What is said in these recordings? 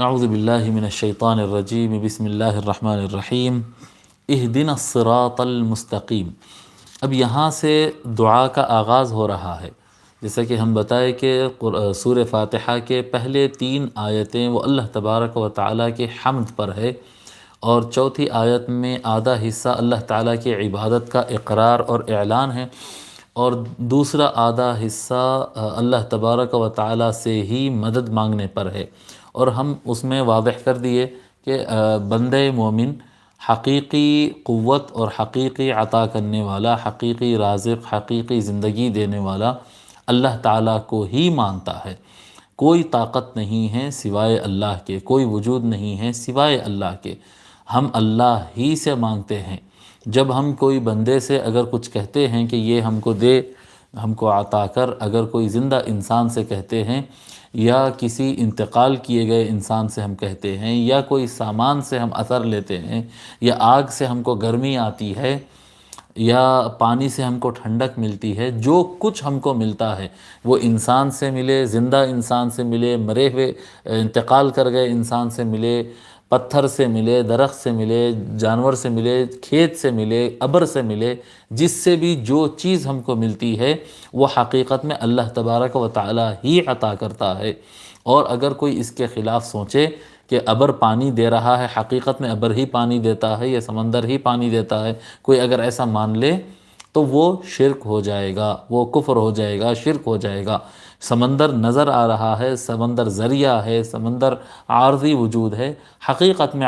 اعوذ باللہ من الشیطان الرجیم، بسم اللہ الرحمن الرحیم، اہدنا الصراط المستقیم۔ اب یہاں سے دعا کا آغاز ہو رہا ہے۔ جیسا کہ ہم بتائے کہ سورہ فاتحہ کے پہلے 3 آیتیں وہ اللہ تبارک و تعالیٰ کے حمد پر ہے، اور چوتھی آیت میں آدھا حصہ اللہ تعالیٰ کی عبادت کا اقرار اور اعلان ہے، اور دوسرا آدھا حصہ اللہ تبارک و تعالیٰ سے ہی مدد مانگنے پر ہے۔ اور ہم اس میں واضح کر دیے کہ بندے مومن حقیقی قوت اور حقیقی عطا کرنے والا، حقیقی رازق، حقیقی زندگی دینے والا اللہ تعالیٰ کو ہی مانتا ہے۔ کوئی طاقت نہیں ہے سوائے اللہ کے، کوئی وجود نہیں ہے سوائے اللہ کے، ہم اللہ ہی سے مانگتے ہیں۔ جب ہم کوئی بندے سے اگر کچھ کہتے ہیں کہ یہ ہم کو دے، ہم کو عطا کر، اگر کوئی زندہ انسان سے کہتے ہیں، یا کسی انتقال کیے گئے انسان سے ہم کہتے ہیں، یا کوئی سامان سے ہم اثر لیتے ہیں، یا آگ سے ہم کو گرمی آتی ہے، یا پانی سے ہم کو ٹھنڈک ملتی ہے، جو کچھ ہم کو ملتا ہے وہ انسان سے ملے، زندہ انسان سے ملے، مرے ہوئے انتقال کر گئے انسان سے ملے، پتھر سے ملے، درخت سے ملے، جانور سے ملے، کھیت سے ملے، ابر سے ملے، جس سے بھی جو چیز ہم کو ملتی ہے وہ حقیقت میں اللہ تبارک و تعالی ہی عطا کرتا ہے۔ اور اگر کوئی اس کے خلاف سوچے کہ ابر پانی دے رہا ہے، حقیقت میں ابر ہی پانی دیتا ہے یا سمندر ہی پانی دیتا ہے، کوئی اگر ایسا مان لے تو وہ شرک ہو جائے گا، وہ کفر ہو جائے گا، شرک ہو جائے گا۔ سمندر نظر آ رہا ہے، سمندر ذریعہ ہے، سمندر عارضی وجود ہے، حقیقت میں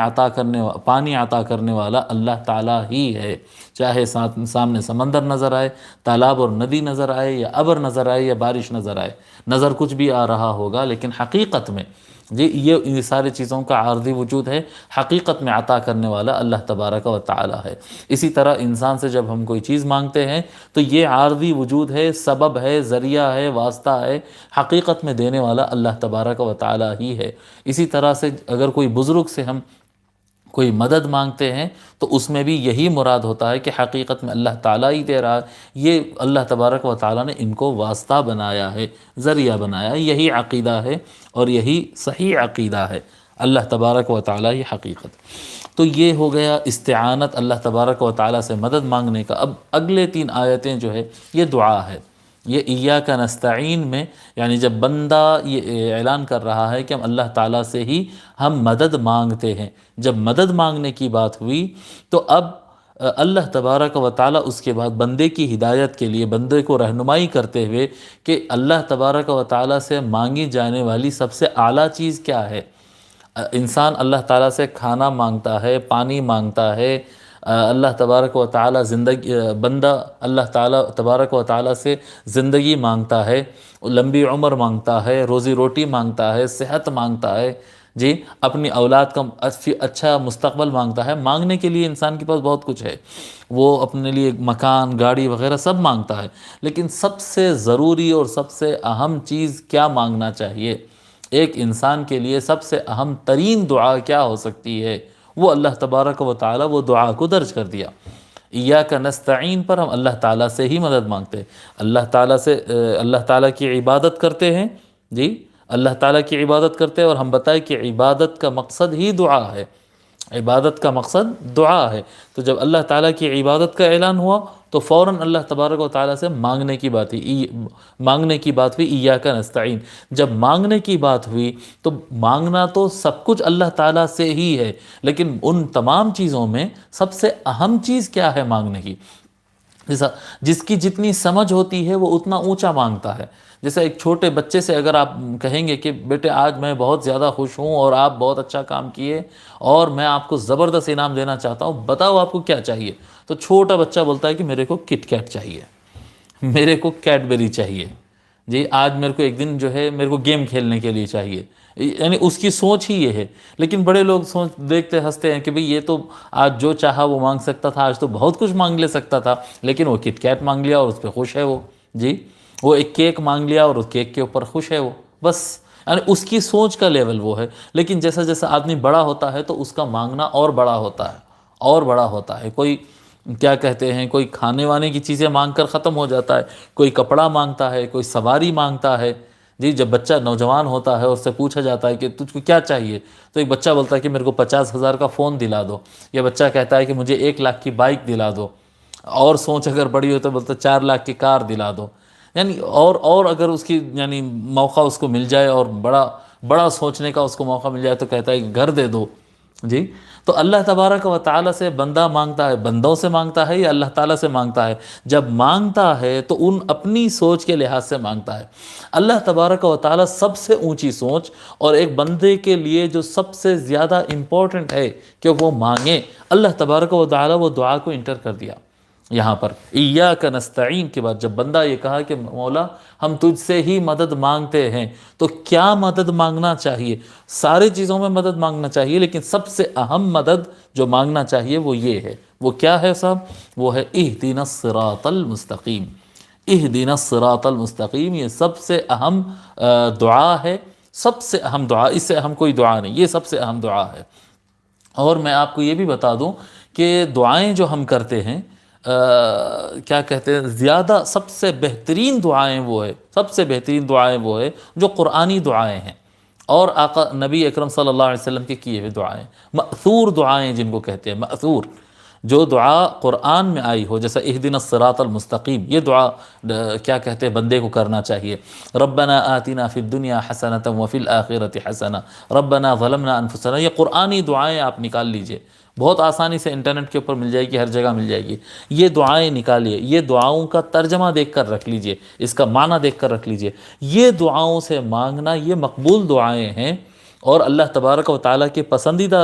پانی عطا کرنے والا اللہ تعالیٰ ہی ہے۔ چاہے سامنے سمندر نظر آئے، تالاب اور ندی نظر آئے، یا ابر نظر آئے، یا بارش نظر آئے، نظر کچھ بھی آ رہا ہوگا، لیکن حقیقت میں یہ ساری چیزوں کا عارضی وجود ہے، حقیقت میں عطا کرنے والا اللہ تبارک و تعالی ہے۔ اسی طرح انسان سے جب ہم کوئی چیز مانگتے ہیں تو یہ عارضی وجود ہے، سبب ہے، ذریعہ ہے، واسطہ ہے، حقیقت میں دینے والا اللہ تبارک و تعالی ہی ہے۔ اسی طرح سے اگر کوئی بزرگ سے ہم کوئی مدد مانگتے ہیں تو اس میں بھی یہی مراد ہوتا ہے کہ حقیقت میں اللہ تعالیٰ ہی دے رہا ہے، یہ اللہ تبارک و تعالیٰ نے ان کو واسطہ بنایا ہے، ذریعہ بنایا ہے۔ یہی عقیدہ ہے اور یہی صحیح عقیدہ ہے، اللہ تبارک و تعالیٰ ہی حقیقت۔ تو یہ ہو گیا استعانت، اللہ تبارک و تعالیٰ سے مدد مانگنے کا۔ اب اگلے 3 آیتیں جو ہے یہ دعا ہے۔ یہ ایاک نستعین میں یعنی جب بندہ یہ اعلان کر رہا ہے کہ ہم اللہ تعالیٰ سے ہی ہم مدد مانگتے ہیں، جب مدد مانگنے کی بات ہوئی تو اب اللہ تبارک و تعالیٰ اس کے بعد بندے کی ہدایت کے لیے، بندے کو رہنمائی کرتے ہوئے کہ اللہ تبارک و تعالیٰ سے مانگی جانے والی سب سے اعلیٰ چیز کیا ہے۔ انسان اللہ تعالیٰ سے کھانا مانگتا ہے، پانی مانگتا ہے، اللہ تبارک و تعالیٰ بندہ اللہ تعالیٰ تبارک و تعالیٰ سے زندگی مانگتا ہے، لمبی عمر مانگتا ہے، روزی روٹی مانگتا ہے، صحت مانگتا ہے، اپنی اولاد کا اچھا مستقبل مانگتا ہے۔ مانگنے کے لیے انسان کے پاس بہت کچھ ہے، وہ اپنے لیے مکان، گاڑی وغیرہ سب مانگتا ہے، لیکن سب سے ضروری اور سب سے اہم چیز کیا مانگنا چاہیے؟ ایک انسان کے لیے سب سے اہم ترین دعا کیا ہو سکتی ہے؟ وہ اللہ تبارک و تعالیٰ وہ دعا کو درج کر دیا۔ ایاک نستعین پر ہم اللہ تعالیٰ سے ہی مدد مانگتے ہیں، اللہ تعالیٰ کی عبادت کرتے ہیں، اللہ تعالیٰ کی عبادت کرتے ہیں، اور ہم بتائیں کہ عبادت کا مقصد ہی دعا ہے، عبادت کا مقصد دعا ہے۔ تو جب اللہ تعالیٰ کی عبادت کا اعلان ہوا تو فوراً اللہ تبارک و تعالیٰ سے مانگنے کی بات ہوئی، ایاک نستعین۔ جب مانگنے کی بات ہوئی تو مانگنا تو سب کچھ اللہ تعالیٰ سے ہی ہے، لیکن ان تمام چیزوں میں سب سے اہم چیز کیا ہے مانگنے کی؟ جس کی جتنی سمجھ ہوتی ہے وہ اتنا اونچا مانگتا ہے۔ جیسے ایک چھوٹے بچے سے اگر آپ کہیں گے کہ بیٹے آج میں بہت زیادہ خوش ہوں اور آپ بہت اچھا کام کیے اور میں آپ کو زبردست انعام دینا چاہتا ہوں، بتاؤ آپ کو کیا چاہیے؟ تو چھوٹا بچہ بولتا ہے کہ میرے کو کٹ کیٹ چاہیے، میرے کو کیڈبری چاہیے، آج میرے کو ایک دن جو ہے میرے کو گیم کھیلنے کے لیے چاہیے، یعنی اس کی سوچ ہی یہ ہے۔ لیکن بڑے لوگ دیکھتے ہنستے ہیں کہ بھئی یہ تو آج جو چاہا وہ مانگ سکتا تھا، آج تو بہت کچھ مانگ لے سکتا تھا، لیکن وہ کٹ کیٹ مانگ لیا اور اس پہ خوش ہے وہ ایک کیک مانگ لیا اور اس کیک کے اوپر خوش ہے وہ، بس یعنی اس کی سوچ کا لیول وہ ہے۔ لیکن جیسا جیسا آدمی بڑا ہوتا ہے تو اس کا مانگنا اور بڑا ہوتا ہے، کوئی کیا کہتے ہیں، کوئی کھانے وانے کی چیزیں مانگ کر ختم ہو جاتا ہے، کوئی کپڑا مانگتا ہے، کوئی سواری مانگتا ہے، جی جب بچہ نوجوان ہوتا ہے، اس سے پوچھا جاتا ہے کہ تجھ کو کیا چاہیے، تو ایک بچہ بولتا ہے کہ میرے کو 50,000 کا فون دلا دو، یا بچہ کہتا ہے کہ مجھے 1 لاکھ کی بائک دلا دو، اور سوچ اگر بڑی ہو تو بولتا ہے 4 لاکھ کی کار دلا دو، یعنی اور اگر اس کی یعنی موقع اس کو مل جائے اور بڑا بڑا سوچنے کا اس کو موقع مل جائے تو کہتا ہے کہ گھر دے دو۔ جی تو اللہ تبارک و تعالیٰ سے بندہ مانگتا ہے، بندوں سے مانگتا ہے یا اللہ تعالیٰ سے مانگتا ہے؟ جب مانگتا ہے تو ان اپنی سوچ کے لحاظ سے مانگتا ہے۔ اللہ تبارک و تعالیٰ سب سے اونچی سوچ، اور ایک بندے کے لیے جو سب سے زیادہ امپورٹنٹ ہے کہ وہ مانگے، اللہ تبارک و تعالیٰ وہ دعا کو انٹر کر دیا یہاں پر ایاک نستعین کے بعد۔ جب بندہ یہ کہا کہ مولا ہم تجھ سے ہی مدد مانگتے ہیں، تو کیا مدد مانگنا چاہیے؟ ساری چیزوں میں مدد مانگنا چاہیے، لیکن سب سے اہم مدد جو مانگنا چاہیے وہ یہ ہے۔ وہ کیا ہے صاحب؟ وہ ہے اہدنا الصراط المستقیم۔ اہدنا الصراط المستقیم، یہ سب سے اہم دعا ہے، سب سے اہم دعا، اس سے اہم کوئی دعا نہیں، یہ سب سے اہم دعا ہے۔ اور میں آپ کو یہ بھی بتا دوں کہ دعائیں جو ہم کرتے ہیں، کیا کہتے ہیں، زیادہ سب سے بہترین دعائیں وہ ہے، سب سے بہترین دعائیں وہ ہے جو قرآنی دعائیں ہیں، اور آقا نبی اکرم صلی اللہ علیہ وسلم کے کیے ہوئے دعائیں، مأثور دعائیں جن کو کہتے ہیں، مأثور، جو دعا قرآن میں آئی ہو، جیسا اہدنا الصراط المستقیم، یہ دعا کیا کہتے ہیں بندے کو کرنا چاہیے۔ ربنا آتنا فی الدنیا حسنۃ وفی الآخرۃ حسنہ ربنا ظلمنا انفسنا، یہ قرآنی دعائیں آپ نکال لیجئے، بہت آسانی سے انٹرنیٹ کے اوپر مل جائے گی، ہر جگہ مل جائے گی، یہ دعائیں نکالیے، یہ دعاؤں کا ترجمہ دیکھ کر رکھ لیجئے، اس کا معنی دیکھ کر رکھ لیجئے، یہ دعاؤں سے مانگنا یہ مقبول دعائیں ہیں، اور اللہ تبارک و تعالیٰ کے پسندیدہ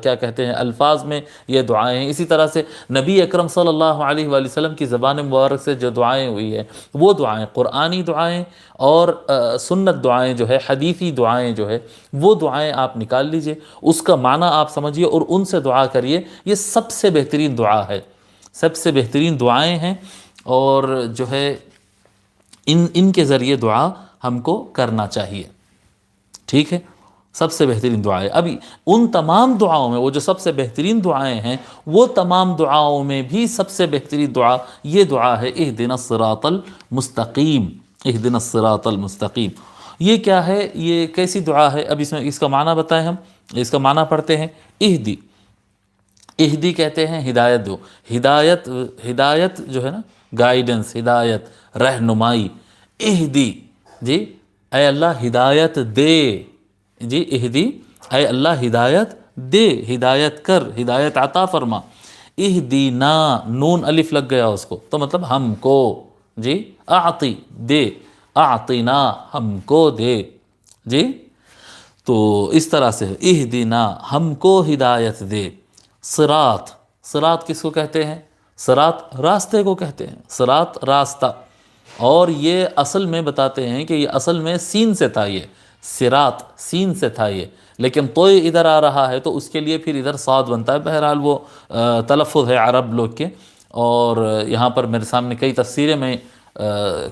کیا کہتے ہیں الفاظ میں یہ دعائیں ہیں۔ اسی طرح سے نبی اکرم صلی اللہ علیہ وآلہ وسلم کی زبان مبارک سے جو دعائیں ہوئی ہیں، وہ دعائیں قرآنی دعائیں اور سنت دعائیں جو ہے، حدیثی دعائیں جو ہے، وہ دعائیں آپ نکال لیجئے، اس کا معنی آپ سمجھیے اور ان سے دعا کریے، یہ سب سے بہترین دعا ہے، سب سے بہترین دعائیں ہیں، اور جو ہے ان کے ذریعے دعا ہم کو کرنا چاہیے، ٹھیک ہے، سب سے بہترین دعائیں۔ ابھی ان تمام دعاؤں میں وہ جو سب سے بہترین دعائیں ہیں، وہ تمام دعاؤں میں بھی سب سے بہترین دعا یہ دعا ہے اہدنا الصراط المستقیم، اہدنا الصراط المستقیم۔ یہ کیا ہے؟ یہ کیسی دعا ہے؟ اب اس میں اس کا معنی بتائیں، ہم اس کا معنی پڑھتے ہیں۔ اہدی، اہدی کہتے ہیں ہدایت دو، ہدایت، ہدایت جو ہے نا، گائیڈنس، ہدایت، رہنمائی، اہدی، جی اے اللہ ہدایت دے، جی اہدی، اے اللہ ہدایت دے، ہدایت کر، ہدایت عطا فرما۔ اہدینا، نون الف لگ گیا اس کو، تو مطلب ہم کو، جی اعطی دے، اعطینا ہم کو دے، جی تو اس طرح سے اہدینا ہم کو ہدایت دے۔ صراط، صراط کس کو کہتے ہیں؟ صراط راستے کو کہتے ہیں، صراط راستہ، اور یہ اصل میں بتاتے ہیں کہ یہ اصل میں سین سے تھا، یہ صراط سین سے تھا یہ، لیکن توئی ادھر آ رہا ہے تو اس کے لیے پھر ادھر صاد بنتا ہے۔ بہرحال وہ تلفظ ہے عرب لوگ کے، اور یہاں پر میرے سامنے کئی تفسیریں میں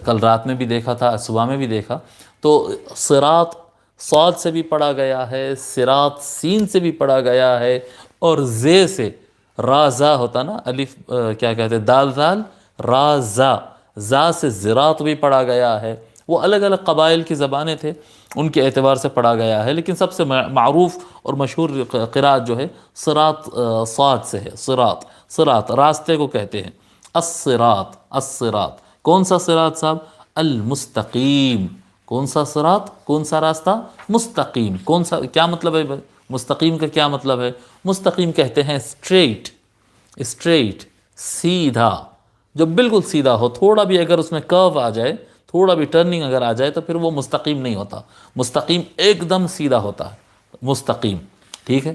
کل رات میں بھی دیکھا تھا، صبح میں بھی دیکھا، تو صراط صاد سے بھی پڑھا گیا ہے، صراط سین سے بھی پڑھا گیا ہے، اور زے سے، رازا ہوتا نا، الف کیا کہتے ہیں، دال دال، رازا، زا سے زراط بھی پڑھا گیا ہے۔ وہ الگ الگ قبائل کی زبانیں تھے، ان کے اعتبار سے پڑھا گیا ہے، لیکن سب سے معروف اور مشہور قراءت جو ہے صراط صاد سے ہے، صراط، صراط راستے کو کہتے ہیں۔ الصراط، الصراط کون سا صراط صاحب؟ المستقیم۔ کون سا صراط؟ کون سا راستہ؟ مستقیم۔ کون سا، کیا مطلب ہے مستقیم کا؟ کیا مطلب ہے مستقیم؟ کہتے ہیں اسٹریٹ، اسٹریٹ، سیدھا، جو بالکل سیدھا ہو، تھوڑا بھی اگر اس میں کرو آ جائے، تھوڑا بھی ٹرننگ اگر آ جائے تو پھر وہ مستقیم نہیں ہوتا، مستقیم ایک دم سیدھا ہوتا ہے، مستقیم، ٹھیک ہے۔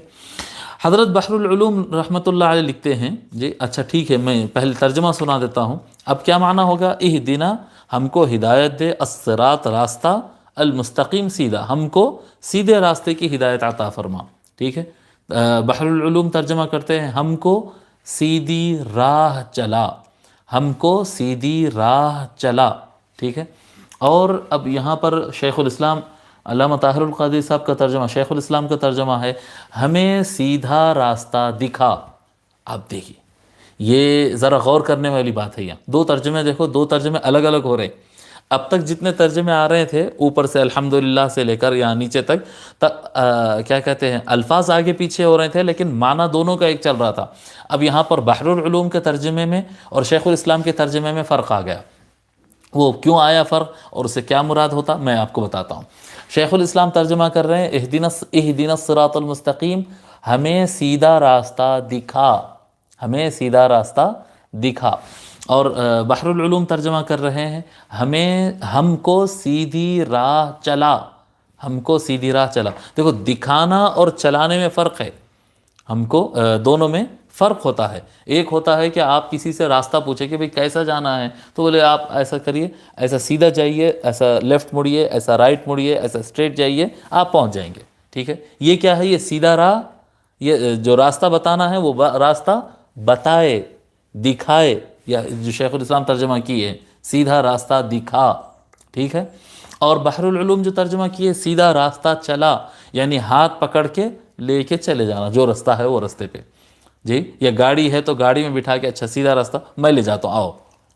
حضرت بحر العلوم رحمۃ اللہ علیہ لکھتے ہیں، جی اچھا ٹھیک ہے، میں پہلے ترجمہ سنا دیتا ہوں۔ اب کیا معنی ہوگا؟ اہدنا ہم کو ہدایت دے، الصراط راستہ، المستقیم سیدھا، ہم کو سیدھے راستے کی ہدایت عطا فرما، ٹھیک ہے۔ بحر العلوم ترجمہ کرتے ہیں، ہم کو سیدھی راہ چلا، ہم کو سیدھی راہ چلا، ٹھیک ہے۔ اور اب یہاں پر شیخ الاسلام علامہ طاہر القادری صاحب کا ترجمہ، شیخ الاسلام کا ترجمہ ہے، ہمیں سیدھا راستہ دکھا۔ آپ دیکھیے، یہ ذرا غور کرنے والی بات ہے، یہاں دو ترجمے دیکھو، دو ترجمے الگ الگ ہو رہے ہیں۔ اب تک جتنے ترجمے آ رہے تھے اوپر سے الحمدللہ سے لے کر یا نیچے تک کیا کہتے ہیں الفاظ آگے پیچھے ہو رہے تھے لیکن معنی دونوں کا ایک چل رہا تھا. اب یہاں پر بحر العلوم کے ترجمے میں اور شیخ الاسلام کے ترجمے میں فرق آ گیا. وہ کیوں آیا فرق اور اس سے کیا مراد ہوتا میں آپ کو بتاتا ہوں. شیخ الاسلام ترجمہ کر رہے ہیں اہدنا الصراط المستقیم، ہمیں سیدھا راستہ دکھا، ہمیں سیدھا راستہ دکھا. اور بحر العلوم ترجمہ کر رہے ہیں ہم کو سیدھی راہ چلا، ہم کو سیدھی راہ چلا. دیکھو دکھانا اور چلانے میں فرق ہے، ہم کو دونوں میں فرق ہوتا ہے. ایک ہوتا ہے کہ آپ کسی سے راستہ پوچھیں کہ بھئی کیسا جانا ہے تو بولے آپ ایسا کریے، ایسا سیدھا جائیے، ایسا لیفٹ مڑیے، ایسا رائٹ مڑیے، ایسا اسٹریٹ جائیے، آپ پہنچ جائیں گے. ٹھیک ہے، یہ کیا ہے؟ یہ سیدھا راہ، یہ جو راستہ بتانا ہے وہ راستہ بتائے، دکھائے، یا جو شیخ الاسلام ترجمہ کی ہے سیدھا راستہ دکھا. ٹھیک ہے. اور بحر العلوم جو ترجمہ کی ہے سیدھا راستہ چلا، یعنی ہاتھ پکڑ کے لے کے چلے جانا، جو رستہ ہے وہ رستے پہ. جی، یا گاڑی ہے تو گاڑی میں بٹھا کے اچھا سیدھا راستہ میں لے جاتا ہوں، آؤ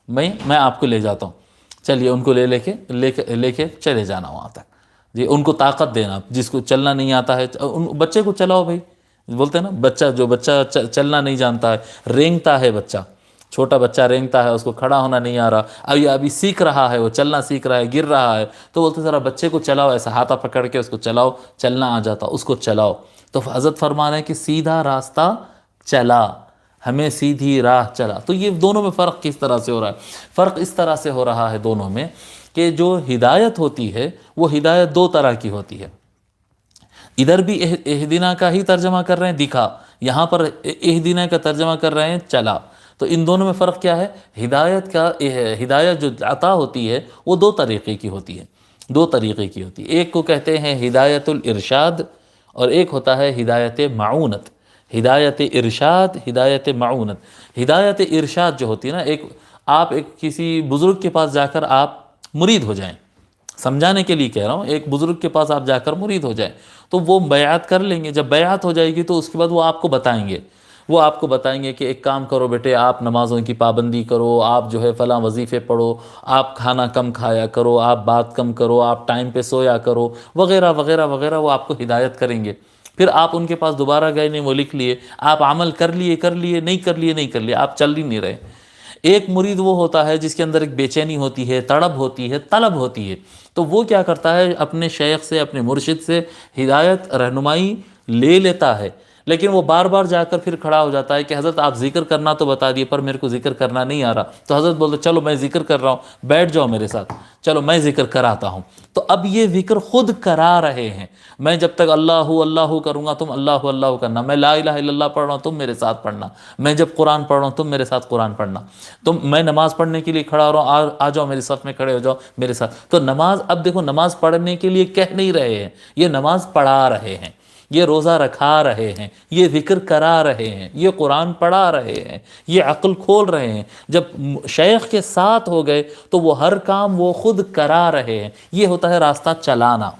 میں آپ کو لے جاتا ہوں، چلیے ان کو لے کے چلے جانا وہاں تک. جی، ان کو طاقت دینا، جس کو چلنا نہیں آتا ہے بچے کو چلاؤ بھائی، بولتے ہیں نا جو بچہ چلنا نہیں جانتا ہے، رینگتا ہے بچہ، چھوٹا بچہ رینگتا ہے، اس کو کھڑا ہونا نہیں آ رہا، ابھی سیکھ رہا ہے، وہ چلنا سیکھ رہا ہے، گر رہا ہے، تو بولتے ذرا بچے کو چلاؤ، ایسا ہاتھا پکڑ کے اس کو چلاؤ، چلنا آ جاتا اس کو چلاؤ. تو حضرت فرما رہے ہیں کہ سیدھا راستہ چلا، ہمیں سیدھی راہ چلا. تو یہ دونوں میں فرق کس طرح سے ہو رہا ہے؟ فرق اس طرح سے ہو رہا ہے دونوں میں کہ جو ہدایت ہوتی ہے وہ ہدایت دو طرح کی ہوتی ہے. ادھر بھی اہدنا کا ہی ترجمہ کر رہے ہیں دکھا، یہاں پر اہدنا کا ترجمہ کر رہے ہیں چلا. تو ان دونوں میں فرق کیا ہے؟ ہدایت جو عطا ہوتی ہے وہ دو طریقے کی ہوتی ہے، دو طریقے کی ہوتی ہے. ایک کو کہتے ہیں ہدایت الارشاد اور ایک ہوتا ہے ہدایت معونت. ہدایت ارشاد، ہدایت معونت. ہدایت ارشاد جو ہوتی ہے نا، آپ کسی بزرگ کے پاس جا کر آپ مرید ہو جائیں، سمجھانے کے لیے کہہ رہا ہوں، ایک بزرگ کے پاس آپ جا کر مرید ہو جائیں تو وہ بیعت کر لیں گے. جب بیعت ہو جائے گی تو اس کے بعد وہ آپ کو بتائیں گے کہ ایک کام کرو بیٹے، آپ نمازوں کی پابندی کرو، آپ جو ہے فلاں وظیفے پڑھو، آپ کھانا کم کھایا کرو، آپ بات کم کرو، آپ ٹائم پہ سویا کرو، وغیرہ وغیرہ وغیرہ. وہ آپ کو ہدایت کریں گے. پھر آپ ان کے پاس دوبارہ گئے نہیں، وہ لکھ لیے، آپ عمل کر لیے، نہیں کر لیے، آپ چل ہی نہیں رہے. ایک مرید وہ ہوتا ہے جس کے اندر ایک بے چینی ہوتی ہے، تڑپ ہوتی ہے، طلب ہوتی ہے. تو وہ کیا کرتا ہے؟ اپنے شیخ سے، اپنے مرشد سے ہدایت، رہنمائی لے لیتا ہے، لیکن وہ بار بار جا کر پھر کھڑا ہو جاتا ہے کہ حضرت آپ ذکر کرنا تو بتا دیے پر میرے کو ذکر کرنا نہیں آ رہا. تو حضرت بولتے چلو میں ذکر کر رہا ہوں، بیٹھ جاؤ میرے ساتھ، چلو میں ذکر کراتا ہوں. تو اب یہ ذکر خود کرا رہے ہیں. میں جب تک اللہ اللہ کروں گا تم اللہ اللہ کرنا، میں لا الہ الا اللہ پڑھ رہا ہوں تم میرے ساتھ پڑھنا، میں جب قرآن پڑھ رہا ہوں تم میرے ساتھ قرآن پڑھنا، میں نماز پڑھنے کے لیے کھڑا ہو رہا ہوں، آ جاؤ میرے صف میں کھڑے ہو جاؤ میرے ساتھ. تو نماز، اب دیکھو نماز پڑھنے کے لیے کہہ نہیں رہے ہیں، یہ نماز پڑھا رہے ہیں، یہ روزہ رکھا رہے ہیں، یہ ذکر کرا رہے ہیں، یہ قرآن پڑھا رہے ہیں، یہ عقل کھول رہے ہیں. جب شیخ کے ساتھ ہو گئے تو وہ ہر کام وہ خود کرا رہے ہیں. یہ ہوتا ہے راستہ چلانا.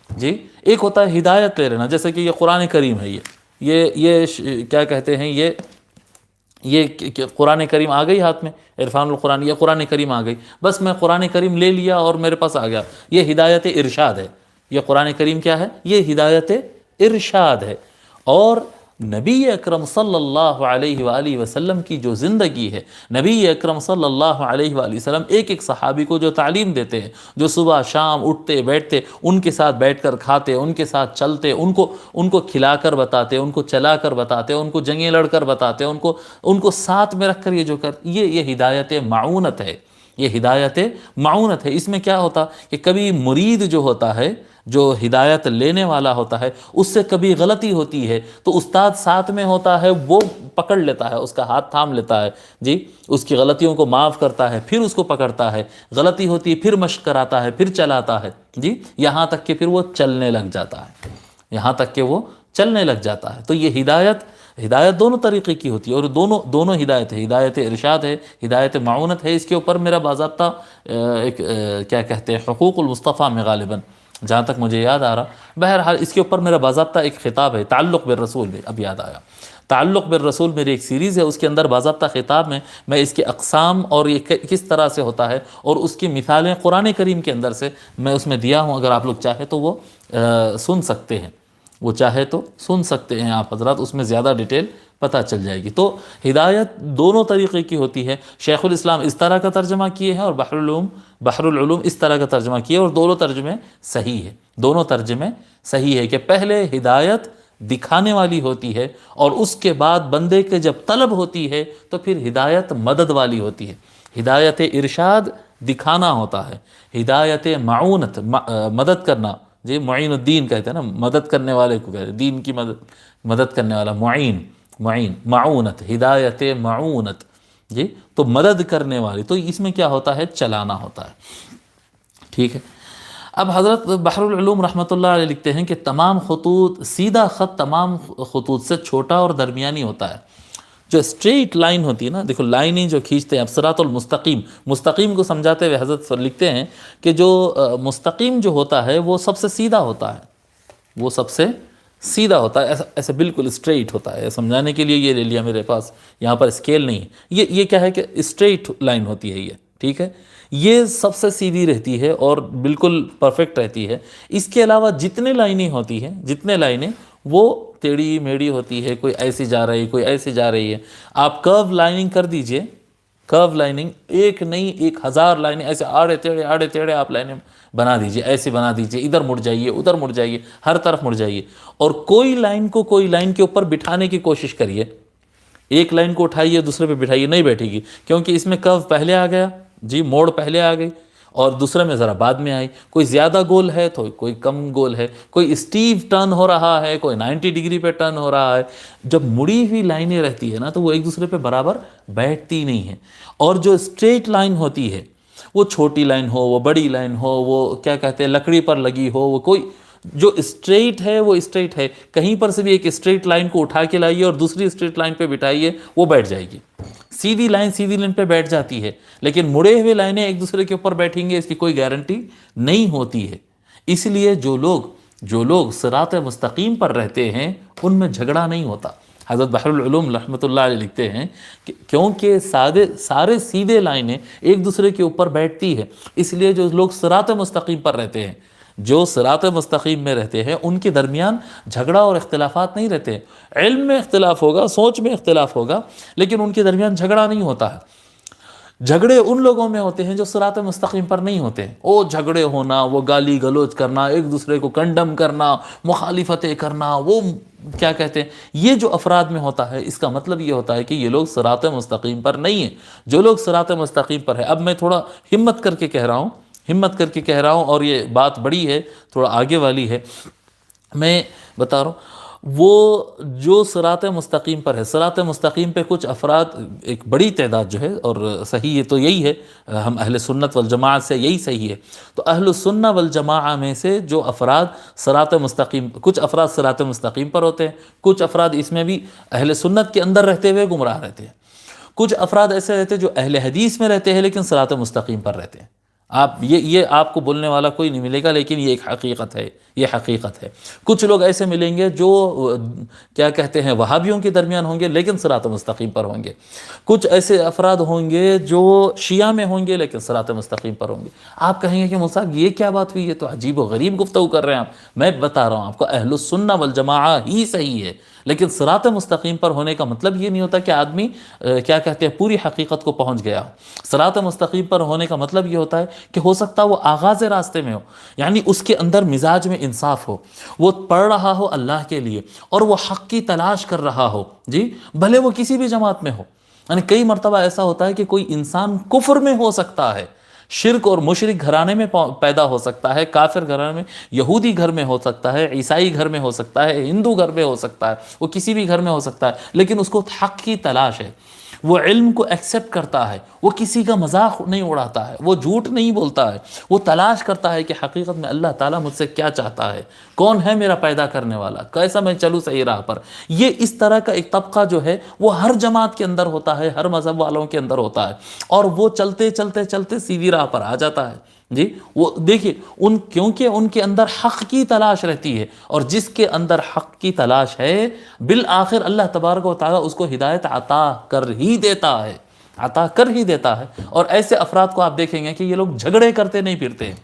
جی، ایک ہوتا ہے ہدایت لے لینا، جیسے کہ یہ قرآن کریم ہے، یہ کیا کہتے ہیں، یہ قرآن کریم آ گئی ہاتھ میں، عرفان القرآن، یہ قرآن کریم آ گئی، بس میں قرآن کریم لے لیا اور میرے پاس آ گیا. یہ ہدایت ارشاد ہے. یہ قرآن کریم کیا ہے؟ یہ ہدایت ارشاد ہے. اور نبی اکرم صلی اللہ علیہ وآلہ وسلم کی جو زندگی ہے، نبی اکرم صلی اللہ علیہ وآلہ وسلم ایک صحابی کو جو تعلیم دیتے ہیں، جو صبح شام اٹھتے بیٹھتے، ان کے ساتھ بیٹھ کر کھاتے، ان کے ساتھ چلتے، ان کو کھلا کر بتاتے، ان کو چلا کر بتاتے، ان کو جنگیں لڑ کر بتاتے، ان کو ساتھ میں رکھ کر یہ ہدایت معونت ہے. یہ ہدایت معونت ہے. اس میں کیا ہوتا کہ کبھی مرید جو ہوتا ہے، جو ہدایت لینے والا ہوتا ہے، اس سے کبھی غلطی ہوتی ہے تو استاد ساتھ میں ہوتا ہے، وہ پکڑ لیتا ہے، اس کا ہاتھ تھام لیتا ہے، جی، اس کی غلطیوں کو معاف کرتا ہے، پھر اس کو پکڑتا ہے، غلطی ہوتی ہے پھر مشق کراتا ہے، پھر چلاتا ہے، جی، یہاں تک کہ پھر وہ چلنے لگ جاتا ہے. تو یہ ہدایت دونوں طریقے کی ہوتی ہے، اور دونوں ہدایت ہے، ہدایت ارشاد ہے، ہدایت معونت ہے. اس کے اوپر میرا باضابطہ کیا کہتے ہیں، حقوق المصطفیٰ میں غالباً جہاں تک مجھے یاد آ رہا. بہرحال اس کے اوپر میرا باضابطہ ایک خطاب ہے تعلق بالرسول میں، اب یاد آیا. تعلق بالرسول میری ایک سیریز ہے، اس کے اندر باضابطہ خطاب میں اس کے اقسام اور یہ کس طرح سے ہوتا ہے اور اس کی مثالیں قرآن کریم کے اندر سے میں اس میں دیا ہوں. اگر آپ لوگ چاہیں تو وہ سن سکتے ہیں، وہ چاہے تو سن سکتے ہیں آپ حضرات، اس میں زیادہ ڈیٹیل پتہ چل جائے گی. تو ہدایت دونوں طریقے کی ہوتی ہے. شیخ الاسلام اس طرح کا ترجمہ کیے ہیں اور بحر العلوم اس طرح کا ترجمہ کیے، اور دونوں ترجمے صحیح ہے. دونوں ترجمے صحیح ہے کہ پہلے ہدایت دکھانے والی ہوتی ہے اور اس کے بعد بندے کے جب طلب ہوتی ہے تو پھر ہدایت مدد والی ہوتی ہے. ہدایت ارشاد دکھانا ہوتا ہے، ہدایت معونت مدد کرنا، جی معین الدین کہتے ہیں نا، مدد کرنے والے کو کہتے ہیں، دین کی مدد کرنے والا معین معونت، ہدایت معونت، جی تو مدد کرنے والی. تو اس میں کیا ہوتا ہے؟ چلانا ہوتا ہے. ٹھیک ہے. اب حضرت بحر العلوم رحمۃ اللہ علیہ لکھتے ہیں کہ تمام خطوط، سیدھا خط تمام خطوط سے چھوٹا اور درمیانی ہوتا ہے. جو اسٹریٹ لائن ہوتی ہے نا، دیکھو لائنیں جو کھینچتے ہیں، اب صراط المستقیم، مستقیم کو سمجھاتے ہوئے حضرت لکھتے ہیں کہ جو مستقیم جو ہوتا ہے وہ سب سے سیدھا ہوتا ہے، وہ سب سے سیدھا ہوتا ہے، ایسا بالکل اسٹریٹ ہوتا ہے. سمجھانے کے لیے یہ لے لیا میرے پاس، یہاں پر اسکیل نہیں ہے، یہ کیا ہے کہ اسٹریٹ لائن ہوتی ہے یہ. ٹھیک ہے، یہ سب سے سیدھی رہتی ہے اور بالکل پرفیکٹ رہتی ہے. اس کے علاوہ جتنے لائنیں ہوتی ہیں، جتنے لائنیں، وہ ٹیڑھی میڑھی ہوتی ہے، کوئی ایسی جا رہی ہے، کوئی ایسی جا رہی ہے. آپ کرو لائننگ کر دیجئے، کرو لائننگ، ایک نہیں 1000 لائنیں ایسے آڑے ٹیڑھے آپ لائنیں بنا دیجئے، ایسے بنا دیجئے، ادھر مڑ جائیے، ادھر مڑ جائیے، ہر طرف مڑ جائیے، اور کوئی لائن کو کوئی لائن کے اوپر بٹھانے کی کوشش کریے. ایک لائن کو اٹھائیے دوسرے پہ بٹھائیے، نہیں بیٹھے گی، کیونکہ اس میں کرو پہلے آ گیا، جی موڑ پہلے آ گئی، اور دوسرے میں ذرا بعد میں آئی. کوئی زیادہ گول ہے تو کوئی کم گول ہے، کوئی اسٹیو ٹرن ہو رہا ہے، کوئی 90 ڈگری پہ ٹرن ہو رہا ہے. جب مڑی ہوئی لائنیں رہتی ہے نا تو وہ ایک دوسرے پہ برابر بیٹھتی نہیں ہیں. اور جو اسٹریٹ لائن ہوتی ہے، وہ چھوٹی لائن ہو، وہ بڑی لائن ہو، وہ کیا کہتے ہیں لکڑی پر لگی ہو، وہ کوئی جو اسٹریٹ ہے وہ اسٹریٹ ہے. کہیں پر سے بھی ایک اسٹریٹ لائن کو اٹھا کے لائیے اور دوسری اسٹریٹ لائن پہ بٹھائیے، وہ بیٹھ جائے گی. سیدھی لائن پہ بیٹھ جاتی ہے، لیکن مڑے ہوئے لائنیں ایک دوسرے کے اوپر بیٹھیں گے، اس کی کوئی گارنٹی نہیں ہوتی ہے. اس لیے جو لوگ صراط مستقیم پر رہتے ہیں ان میں جھگڑا نہیں ہوتا. حضرت بحر العلوم رحمۃ اللہ علیہ لکھتے ہیں کہ کیونکہ سارے سیدھے لائنیں ایک دوسرے کے اوپر بیٹھتی ہے، اس لیے جو لوگ صراط مستقیم پر رہتے ہیں، جو صراط مستقیم میں رہتے ہیں، ان کے درمیان جھگڑا اور اختلافات نہیں رہتے. علم میں اختلاف ہوگا، سوچ میں اختلاف ہوگا، لیکن ان کے درمیان جھگڑا نہیں ہوتا ہے. جھگڑے ان لوگوں میں ہوتے ہیں جو صراط مستقیم پر نہیں ہوتے. وہ جھگڑے ہونا، وہ گالی گلوچ کرنا، ایک دوسرے کو کنڈم کرنا، مخالفتیں کرنا، وہ کیا کہتے ہیں، یہ جو افراد میں ہوتا ہے، اس کا مطلب یہ ہوتا ہے کہ یہ لوگ صراط مستقیم پر نہیں ہیں. جو لوگ صراط مستقیم پر ہے، اب میں تھوڑا ہمت کر کے کہہ رہا ہوں اور یہ بات بڑی ہے، تھوڑا آگے والی ہے، میں بتا رہا ہوں. وہ جو صراط مستقیم پر ہے، صراط مستقیم پہ کچھ افراد، ایک بڑی تعداد جو ہے، اور صحیح ہے تو یہی ہے، ہم اہل سنت والجماعت سے یہی صحیح ہے. تو اہل السنہ والجماعہ میں سے جو افراد صراط مستقیم، کچھ افراد صراط مستقیم پر ہوتے ہیں، کچھ افراد اس میں بھی اہل سنت کے اندر رہتے ہوئے گمراہ رہتے ہیں. کچھ افراد ایسے رہتے ہیں جو اہل حدیث میں رہتے ہیں لیکن صراط مستقیم پر رہتے ہیں. آپ یہ آپ کو بولنے والا کوئی نہیں ملے گا، لیکن یہ ایک حقیقت ہے، یہ حقیقت ہے. کچھ لوگ ایسے ملیں گے جو کیا کہتے ہیں وہابیوں کے درمیان ہوں گے لیکن صراط مستقیم پر ہوں گے. کچھ ایسے افراد ہوں گے جو شیعہ میں ہوں گے لیکن صراط مستقیم پر ہوں گے. آپ کہیں گے کہ مصعب یہ کیا بات ہوئی، یہ تو عجیب و غریب گفتگو کر رہے ہیں آپ. میں بتا رہا ہوں آپ کو، اہل السنہ والجماعہ ہی صحیح ہے، لیکن صراط مستقیم پر ہونے کا مطلب یہ نہیں ہوتا کہ آدمی کیا کہتے ہیں پوری حقیقت کو پہنچ گیا. صراط مستقیم پر ہونے کا مطلب یہ ہوتا ہے کہ ہو سکتا وہ آغاز راستے میں ہو، یعنی اس کے اندر مزاج میں انصاف ہو، وہ پڑھ رہا ہو اللہ کے لیے اور وہ حق کی تلاش کر رہا ہو، جی بھلے وہ کسی بھی جماعت میں ہو. یعنی کئی مرتبہ ایسا ہوتا ہے کہ کوئی انسان کفر میں ہو سکتا ہے، شرک اور مشرک گھرانے میں پیدا ہو سکتا ہے، کافر گھرانے میں، یہودی گھر میں ہو سکتا ہے، عیسائی گھر میں ہو سکتا ہے، ہندو گھر میں ہو سکتا ہے، وہ کسی بھی گھر میں ہو سکتا ہے، لیکن اس کو حق کی تلاش ہے. وہ علم کو ایکسیپٹ کرتا ہے، وہ کسی کا مذاق نہیں اڑاتا ہے، وہ جھوٹ نہیں بولتا ہے، وہ تلاش کرتا ہے کہ حقیقت میں اللہ تعالیٰ مجھ سے کیا چاہتا ہے، کون ہے میرا پیدا کرنے والا، کیسا میں چلوں صحیح راہ پر. یہ اس طرح کا ایک طبقہ جو ہے وہ ہر جماعت کے اندر ہوتا ہے، ہر مذہب والوں کے اندر ہوتا ہے، اور وہ چلتے چلتے چلتے سیدھی راہ پر آ جاتا ہے. جی وہ دیکھیے کیونکہ ان کے اندر حق کی تلاش رہتی ہے، اور جس کے اندر حق کی تلاش ہے بالآخر اللہ تبارک و تعالیٰ اس کو ہدایت عطا کر ہی دیتا ہے، عطا کر ہی دیتا ہے۔ اور ایسے افراد کو آپ دیکھیں گے کہ یہ لوگ جھگڑے کرتے نہیں پھرتے ہیں،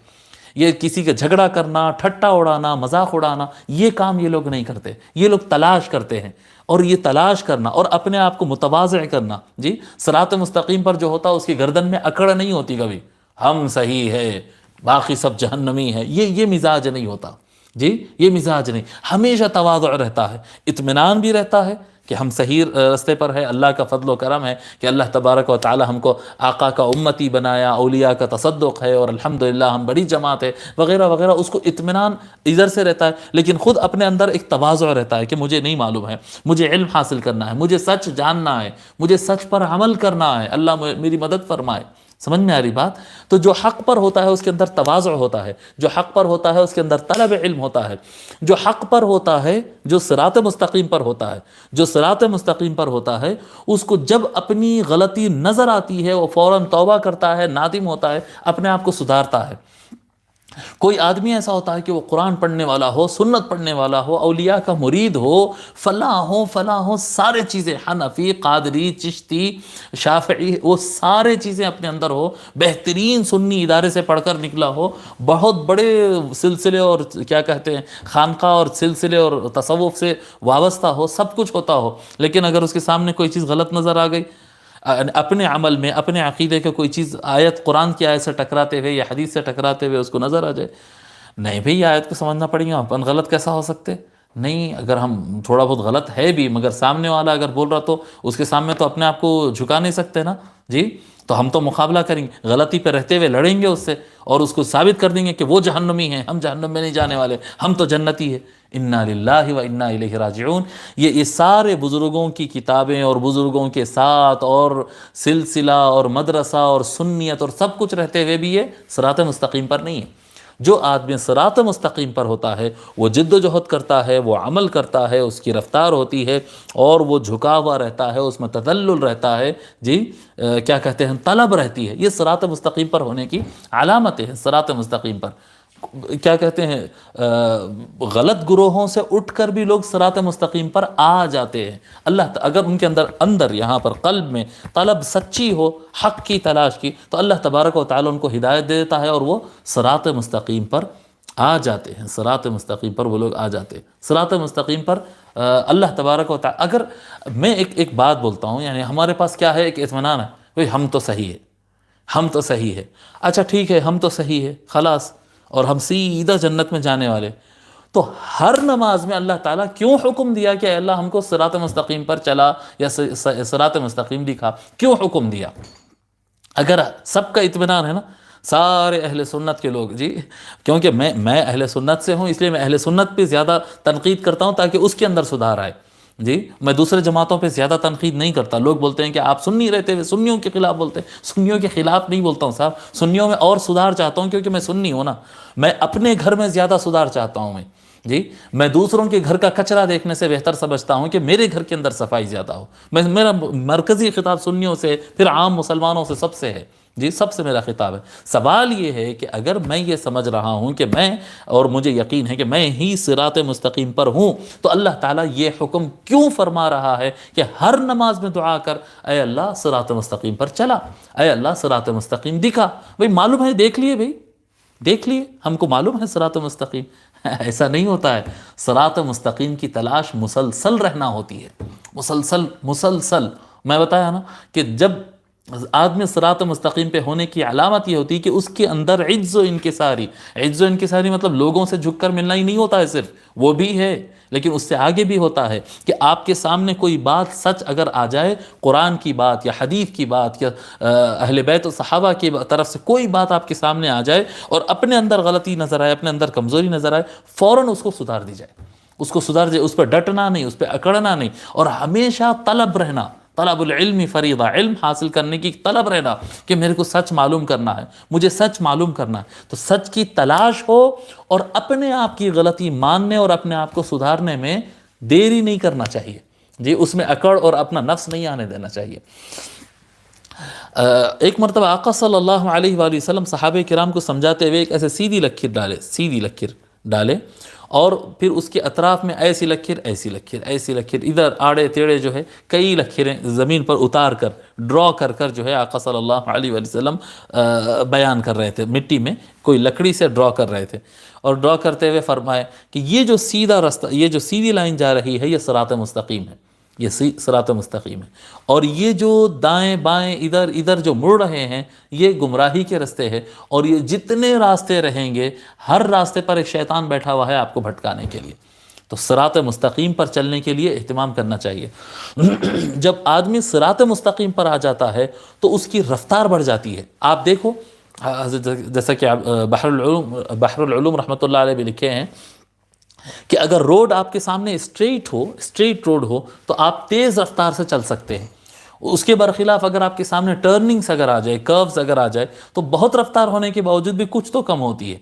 یہ کسی کا جھگڑا کرنا، ٹھٹا اڑانا، مذاق اڑانا، یہ کام یہ لوگ نہیں کرتے، یہ لوگ تلاش کرتے ہیں۔ اور یہ تلاش کرنا اور اپنے آپ کو متواضع کرنا، جی صراط مستقیم پر جو ہوتا ہے اس کی گردن میں اکڑ نہیں ہوتی کبھی، ہم صحیح ہے باقی سب جہنمی ہے، یہ مزاج نہیں ہوتا، جی یہ مزاج نہیں، ہمیشہ تواضع رہتا ہے، اطمینان بھی رہتا ہے کہ ہم صحیح رستے پر ہے، اللہ کا فضل و کرم ہے کہ اللہ تبارک و تعالی ہم کو آقا کا امتی بنایا، اولیاء کا تصدق ہے، اور الحمدللہ ہم بڑی جماعت ہے وغیرہ وغیرہ، اس کو اطمینان ادھر سے رہتا ہے، لیکن خود اپنے اندر ایک تواضع رہتا ہے کہ مجھے نہیں معلوم ہے، مجھے علم حاصل کرنا ہے، مجھے سچ جاننا ہے، مجھے سچ پر عمل کرنا ہے، اللہ میری مدد فرمائے۔ سمجھ میں آ رہی بات؟ تو جو حق پر ہوتا ہے اس کے اندر تواضع ہوتا ہے، جو حق پر ہوتا ہے اس کے اندر طلب علم ہوتا ہے، جو حق پر ہوتا ہے، جو صراط مستقیم پر ہوتا ہے، جو صراط مستقیم پر ہوتا ہے، اس کو جب اپنی غلطی نظر آتی ہے وہ فوراً توبہ کرتا ہے، نادم ہوتا ہے، اپنے آپ کو سدھارتا ہے۔ کوئی آدمی ایسا ہوتا ہے کہ وہ قرآن پڑھنے والا ہو، سنت پڑھنے والا ہو، اولیاء کا مرید ہو، فلاں ہو سارے چیزیں، حنفی، قادری، چشتی، شافعی، وہ سارے چیزیں اپنے اندر ہو، بہترین سنی ادارے سے پڑھ کر نکلا ہو، بہت بڑے سلسلے اور کیا کہتے ہیں خانقاہ اور سلسلے اور تصوف سے وابستہ ہو، سب کچھ ہوتا ہو، لیکن اگر اس کے سامنے کوئی چیز غلط نظر آ گئی، اپنے عمل میں، اپنے عقیدے کے کوئی چیز آیت قرآن کی آیت سے ٹکراتے ہوئے یا حدیث سے ٹکراتے ہوئے اس کو نظر آ جائے، نہیں بھئی آیت کو سمجھنا پڑیں گے، اپن غلط کیسا ہو سکتے؟ نہیں، اگر ہم تھوڑا بہت غلط ہے بھی، مگر سامنے والا اگر بول رہا تو اس کے سامنے تو اپنے آپ کو جھکا نہیں سکتے نا، جی تو ہم تو مقابلہ کریں گے، غلطی پہ رہتے ہوئے لڑیں گے اس سے، اور اس کو ثابت کر دیں گے کہ وہ جہنمی ہیں، ہم جہنم میں نہیں جانے والے، ہم تو جنتی ہے۔ انا للہ و انا الیہ راجعون۔ یہ سارے بزرگوں کی کتابیں اور بزرگوں کے ساتھ اور سلسلہ اور مدرسہ اور سنیت اور سب کچھ رہتے ہوئے بھی یہ صراط مستقیم پر نہیں ہے۔ جو آدمی صراط مستقیم پر ہوتا ہے وہ جد و جہد کرتا ہے، وہ عمل کرتا ہے، اس کی رفتار ہوتی ہے، اور وہ جھکا ہوا رہتا ہے، اس میں تذلل رہتا ہے، جی کیا کہتے ہیں طلب رہتی ہے، یہ صراط مستقیم پر ہونے کی علامتیں ہیں۔ صراط مستقیم پر کیا کہتے ہیں غلط گروہوں سے اٹھ کر بھی لوگ صراط مستقیم پر آ جاتے ہیں، اگر ان کے اندر یہاں پر قلب میں طلب سچی ہو حق کی تلاش کی، تو اللہ تبارک و تعالی ان کو ہدایت دے دیتا ہے اور وہ صراط مستقیم پر آ جاتے ہیں، صراط مستقیم پر وہ لوگ آ جاتے ہیں۔ صراط مستقیم پر اللہ تبارک و تعالی، اگر میں ایک بات بولتا ہوں، یعنی ہمارے پاس کیا ہے، ایک اطمینان ہے، بھئی ہم تو صحیح ہے، ہم تو صحیح ہے، اچھا ٹھیک ہے، ہم تو صحیح ہے، خلاص، اور ہم سیدھا جنت میں جانے والے، تو ہر نماز میں اللہ تعالیٰ کیوں حکم دیا کہ اے اللہ ہم کو صراط مستقیم پر چلا یا صراط مستقیم دکھا؟ کیوں حکم دیا؟ اگر سب کا اطمینان ہے نا، سارے اہل سنت کے لوگ، جی کیونکہ میں اہل سنت سے ہوں، اس لیے میں اہل سنت پہ زیادہ تنقید کرتا ہوں تاکہ اس کے اندر سدھار آئے، جی میں دوسرے جماعتوں پہ زیادہ تنقید نہیں کرتا۔ لوگ بولتے ہیں کہ آپ سنی رہتے ہوئے سنیوں کے خلاف بولتے ہیں، سنیوں کے خلاف نہیں بولتا ہوں صاحب، سنیوں میں اور سدھار چاہتا ہوں، کیونکہ میں سنی ہوں نا، میں اپنے گھر میں زیادہ سدھار چاہتا ہوں، جی میں دوسروں کے گھر کا کچرا دیکھنے سے بہتر سمجھتا ہوں کہ میرے گھر کے اندر صفائی زیادہ ہو۔ میرا مرکزی خطاب سنیوں سے، پھر عام مسلمانوں سے، سب سے ہے، جی سب سے میرا خطاب ہے۔ سوال یہ ہے کہ اگر میں یہ سمجھ رہا ہوں کہ میں، اور مجھے یقین ہے کہ میں ہی صراط مستقیم پر ہوں، تو اللہ تعالیٰ یہ حکم کیوں فرما رہا ہے کہ ہر نماز میں دعا کر اے اللہ صراط مستقیم پر چلا، اے اللہ صراط مستقیم دکھا؟ بھئی معلوم ہے، دیکھ لیے بھئی، دیکھ لیے، ہم کو معلوم ہے صراط مستقیم۔ ایسا نہیں ہوتا ہے، صراط مستقیم کی تلاش مسلسل رہنا ہوتی ہے، مسلسل۔ میں بتایا نا کہ جب آدمی صراط مستقیم پہ ہونے کی علامت یہ ہوتی ہے کہ اس کے اندر عجز و انکساری مطلب لوگوں سے جھک کر ملنا ہی نہیں ہوتا ہے، صرف وہ بھی ہے، لیکن اس سے آگے بھی ہوتا ہے کہ آپ کے سامنے کوئی بات سچ اگر آ جائے، قرآن کی بات یا حدیث کی بات یا اہل بیت و صحابہ کی طرف سے کوئی بات آپ کے سامنے آ جائے اور اپنے اندر غلطی نظر آئے، اپنے اندر کمزوری نظر آئے، فوراً اس کو سدھار دی جائے، اس پہ ڈٹنا نہیں، اس پہ اکڑنا نہیں، اور ہمیشہ طلب رہنا، طلب العلم فریضہ، علم حاصل کرنے کی طلب رہنا کہ میرے کو سچ معلوم کرنا ہے، مجھے سچ معلوم کرنا ہے، تو سچ کی تلاش ہو، اور اپنے آپ کی غلطی ماننے اور اپنے آپ کو سدھارنے میں دیری نہیں کرنا چاہیے، جی اس میں اکڑ اور اپنا نفس نہیں آنے دینا چاہیے۔ ایک مرتبہ آقا صلی اللہ علیہ وآلہ وسلم صحابہ کرام کو سمجھاتے ہوئے ایک ایسے سیدھی لکیر ڈالے اور پھر اس کے اطراف میں ایسی لکیر ادھر آڑے تیڑے جو ہے کئی لکیریں زمین پر اتار کر ڈرا کر جو ہے آقا صلی اللہ علیہ وآلہ وسلم بیان کر رہے تھے، مٹی میں کوئی لکڑی سے ڈرا کر رہے تھے، اور ڈرا کرتے ہوئے فرمائے کہ یہ جو سیدھا رستہ، یہ جو سیدھی لائن جا رہی ہے، یہ صراط مستقیم ہے، یہ صراط مستقیم ہے، اور یہ جو دائیں بائیں ادھر جو مڑ رہے ہیں یہ گمراہی کے راستے ہیں، اور یہ جتنے راستے رہیں گے ہر راستے پر ایک شیطان بیٹھا ہوا ہے آپ کو بھٹکانے کے لیے۔ تو صراط مستقیم پر چلنے کے لیے اہتمام کرنا چاہیے۔ جب آدمی صراط مستقیم پر آ جاتا ہے تو اس کی رفتار بڑھ جاتی ہے۔ آپ دیکھو جیسا کہ بحر العلوم رحمۃ اللہ علیہ بھی لکھے ہیں کہ اگر روڈ آپ کے سامنے اسٹریٹ روڈ ہو تو آپ تیز رفتار سے چل سکتے ہیں، اس کے برخلاف اگر آپ کے سامنے ٹرننگز اگر آ جائے، کروز اگر آ جائے تو بہت رفتار ہونے کے باوجود بھی کچھ تو کم ہوتی ہے،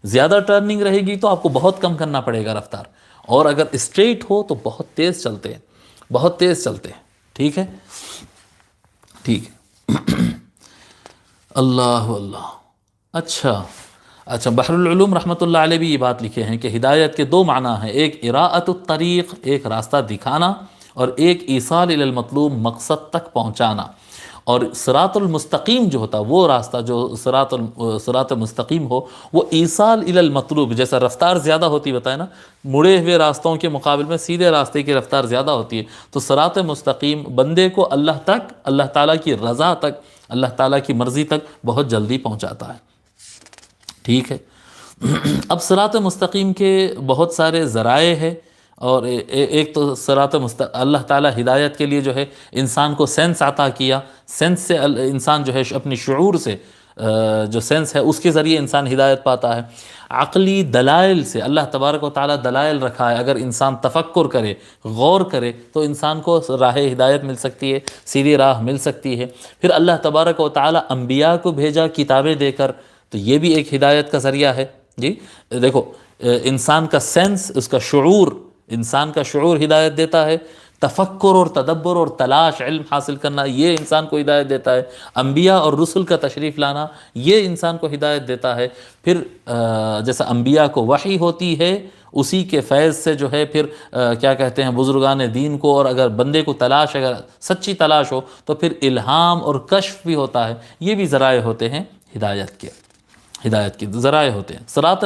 زیادہ ٹرننگ رہے گی تو آپ کو بہت کم کرنا پڑے گا رفتار، اور اگر اسٹریٹ ہو تو بہت تیز چلتے ہیں، ٹھیک ہے۔ اللہ اللہ۔ اچھا بحر العلوم رحمۃ اللہ علیہ بھی یہ بات لکھے ہیں کہ ہدایت کے دو معنی ہیں، ایک اراءۃ الطریق، ایک راستہ دکھانا، اور ایک ایصال الی المطلوب، مقصد تک پہنچانا۔ اور صراط المستقیم جو ہوتا وہ راستہ جو صراط مستقیم ہو وہ ایصال الی المطلوب، جیسا رفتار زیادہ ہوتی بتائے نا، مڑے ہوئے راستوں کے مقابل میں سیدھے راستے کی رفتار زیادہ ہوتی ہے، تو صراط مستقیم بندے کو اللہ تک، اللہ تعالیٰ کی رضا تک، اللہ تعالیٰ کی مرضی تک بہت جلدی پہنچاتا ہے، ٹھیک ہے۔ اب صراط مستقیم کے بہت سارے ذرائع ہیں، اور ایک تو اللہ تعالیٰ ہدایت کے لیے جو ہے انسان کو سینس عطا کیا، سینس سے انسان جو ہے اپنی شعور سے جو سینس ہے اس کے ذریعے انسان ہدایت پاتا ہے۔ عقلی دلائل سے اللہ تبارک و تعالیٰ دلائل رکھا ہے، اگر انسان تفکر کرے، غور کرے تو انسان کو راہ ہدایت مل سکتی ہے، سیدھی راہ مل سکتی ہے۔ پھر اللہ تبارک و تعالیٰ انبیاء کو بھیجا کتابیں دے کر، تو یہ بھی ایک ہدایت کا ذریعہ ہے۔ جی دیکھو، انسان کا سینس، اس کا شعور، انسان کا شعور ہدایت دیتا ہے، تفکر اور تدبر اور تلاش، علم حاصل کرنا، یہ انسان کو ہدایت دیتا ہے، انبیاء اور رسل کا تشریف لانا یہ انسان کو ہدایت دیتا ہے۔ پھر جیسا انبیاء کو وحی ہوتی ہے اسی کے فیض سے جو ہے پھر کیا کہتے ہیں بزرگان دین کو، اور اگر بندے کو تلاش، اگر سچی تلاش ہو تو پھر الہام اور کشف بھی ہوتا ہے، یہ بھی ذرائع ہوتے ہیں ہدایت کے ذرائع ہوتے ہیں۔ صراط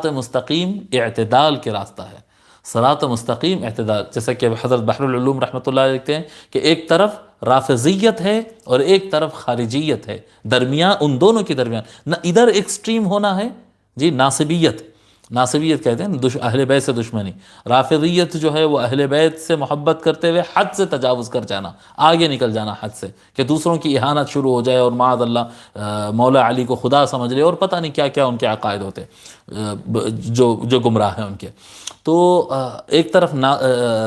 مستقیم اعتدال کے راستہ ہے، صراط مستقیم اعتدال، جیسا کہ حضرت بحر العلوم رحمۃ اللہ علیہ لکھتے ہیں کہ ایک طرف رافضیت ہے اور ایک طرف خارجیت ہے، درمیان، ان دونوں کے درمیان نہ ادھر ایکسٹریم ہونا ہے، جی ناصبیت کہتے ہیں اہل بیت سے دشمنی، رافضیت جو ہے وہ اہل بیت سے محبت کرتے ہوئے حد سے تجاوز کر جانا، آگے نکل جانا حد سے، کہ دوسروں کی اہانت شروع ہو جائے اور معاذ اللہ مولا علی کو خدا سمجھ لے، اور پتہ نہیں کیا کیا ان کے عقائد ہوتے جو گمراہ ہیں ان کے۔ تو ایک طرف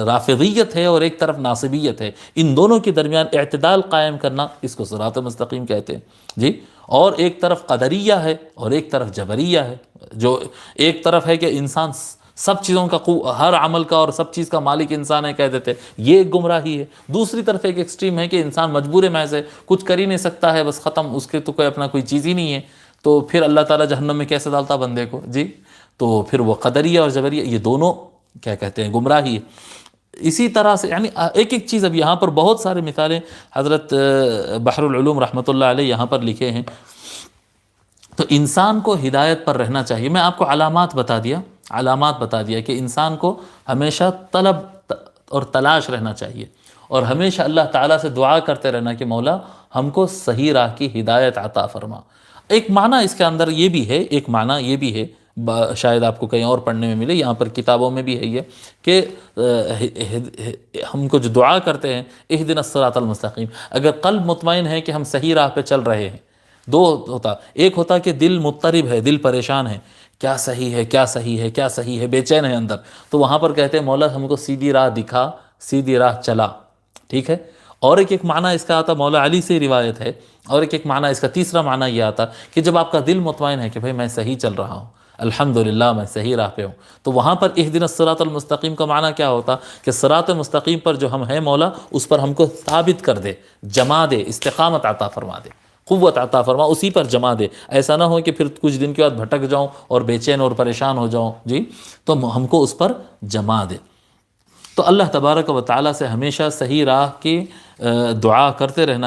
رافضیت ہے اور ایک طرف ناصبیت ہے، ان دونوں کے درمیان اعتدال قائم کرنا اس کو صراط مستقیم کہتے ہیں، جی۔ اور ایک طرف قدریہ ہے اور ایک طرف جبریہ ہے، جو ایک طرف ہے کہ انسان سب چیزوں کا ہر عمل کا اور سب چیز کا مالک انسان ہے کہہ دیتے، یہ ایک گمراہی ہے۔ دوسری طرف ایک ایکسٹریم ہے کہ انسان مجبور محض ہے، کچھ کر ہی نہیں سکتا ہے، بس ختم، اس کے تو کوئی اپنا کوئی چیز ہی نہیں ہے، تو پھر اللہ تعالیٰ جہنم میں کیسے ڈالتا بندے کو، جی۔ تو پھر وہ قدریہ اور جبریہ یہ دونوں کیا کہتے ہیں گمراہی ہے۔ اسی طرح سے یعنی ایک چیز، اب یہاں پر بہت سارے مثالیں حضرت بحر العلوم رحمۃ اللہ علیہ یہاں پر لکھے ہیں۔ تو انسان کو ہدایت پر رہنا چاہیے۔ میں آپ کو علامات بتا دیا کہ انسان کو ہمیشہ طلب اور تلاش رہنا چاہیے، اور ہمیشہ اللہ تعالیٰ سے دعا کرتے رہنا کہ مولا ہم کو صحیح راہ کی ہدایت عطا فرما۔ ایک معنی اس کے اندر یہ بھی ہے، شاید آپ کو کہیں اور پڑھنے میں ملے، یہاں پر کتابوں میں بھی ہے یہ، کہ ہم کو جو دعا کرتے ہیں اہدنا الصراط المستقیم، اگر قلب مطمئن ہے کہ ہم صحیح راہ پہ چل رہے ہیں، دو ہوتا، ایک ہوتا کہ دل مضطرب ہے، دل پریشان ہے، کیا صحیح ہے، بے چین ہے اندر، تو وہاں پر کہتے ہیں مولا ہم کو سیدھی راہ دکھا، سیدھی راہ چلا، ٹھیک ہے۔ اور ایک معنی اس کا آتا، مولا علی سے روایت ہے، اور ایک معنی اس کا تیسرا معنی یہ آتا کہ جب آپ کا دل مطمئن ہے کہ بھائی میں صحیح چل رہا ہوں، الحمدللہ میں صحیح راہ پہ ہوں. تو وہاں پر اہدنا الصراط المستقیم کا معنی کیا ہوتا کہ صراط مستقیم پر جو ہم ہیں مولا اس پر ہم کو ثابت کر دے، جما دے، استقامت عطا فرما دے، قوت عطا فرما، اسی پر جما دے. ایسا نہ ہو کہ پھر کچھ دن کے بعد بھٹک جاؤں اور بے چین اور پریشان ہو جاؤں. جی تو ہم کو اس پر جما دے. تو اللہ تبارک و تعالیٰ سے ہمیشہ صحیح راہ کی دعا کرتے رہنا ہے.